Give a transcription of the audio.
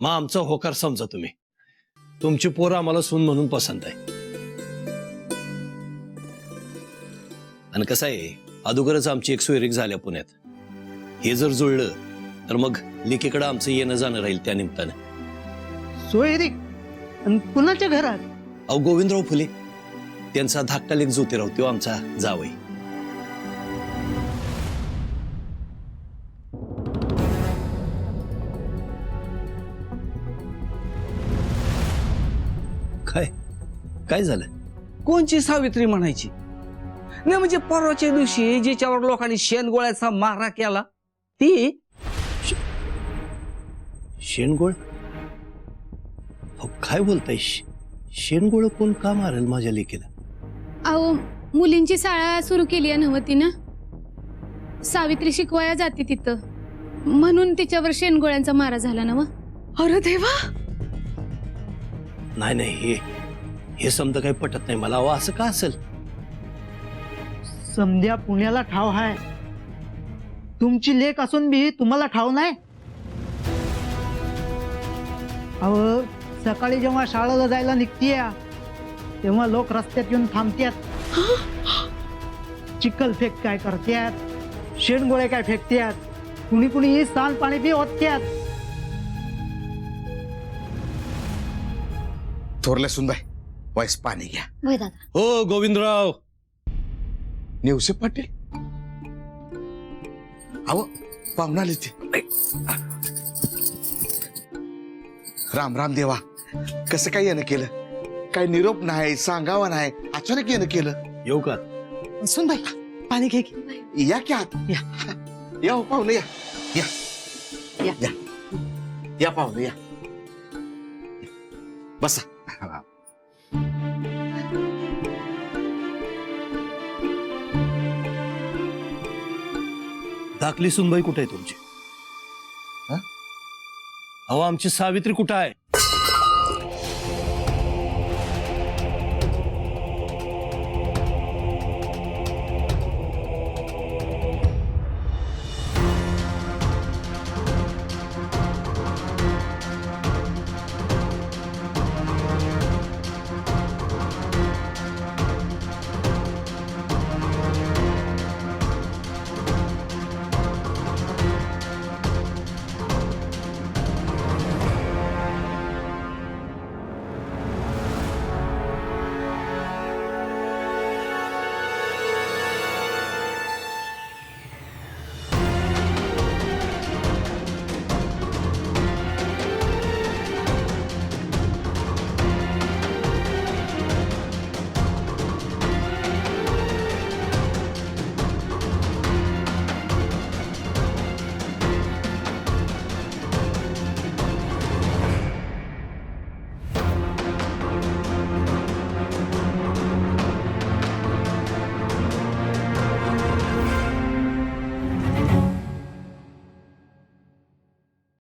मग आमचा होकार समजा तुम्ही. तुमची पोरं आम्हाला सून म्हणून पसंत आहे. आणि कसं आहे, अगोदरच आमची एक सोयरीक झाल्या पुण्यात. हे जर जुळलं तर मग लेकीकडे आमचं येणं जाणं राहील त्या निमित्तानं. सोयरीक आणि कुणाच्या घरात? अहो गोविंदराव फुले, त्यांचा धाकटा लेक ज्योतिराव, तो आमचा जावई. काय काय झालं? कोणची सावित्री म्हणायची? नाही म्हणजे परवाच्या दिवशी जिच्यावर लोकांनी शेणगोळ्याचा मारा केला ती. शेणगोळ? अहो काय बोलताय? शेणगोळ कोण का मारेल माझ्या लेकीला? अहो मुलींची शाळा सुरू केली आहे नव्हती ना, सावित्री शिकवाया जाते तिथं, म्हणून तिच्यावर शेणगोळ्यांचा मारा झाला ना. अरे देवा, नाही नाही, हे समजा काही पटत नाही मला. अहो असं का असेल? समध्या पुण्याला ठाव हाय, तुमची लेक असून बी तुम्हाला ठाव नाही. अहो सकाळी जेव्हा शाळेला जायला निघतीय तेव्हा लोक रस्त्यात येऊन थांबतात, चिखल फेक काय करतात, शेणगोळे काय फेकतात, कुणी कुणी सांडपाणी बी ओततात. थोरल्या सुनबाई, वाईस पाणी घ्या. होय दादा. हो गोविंदराव. नेवसे पाटील, अहो पाहुणा आले ते. राम राम देवा, कसं काय येणं केलं? काय निरोप नाही, सांगावा नाही, अचानक येणं केलं. येऊ का? सुनबाई पाणी घे की. या की आत या. या हो पाहुणे, या या या. या या पाहुणे, या बसा. धाकली सुनबाई कुठे आहे तुमची? हं? अहो आमची सावित्री कुठं आहे?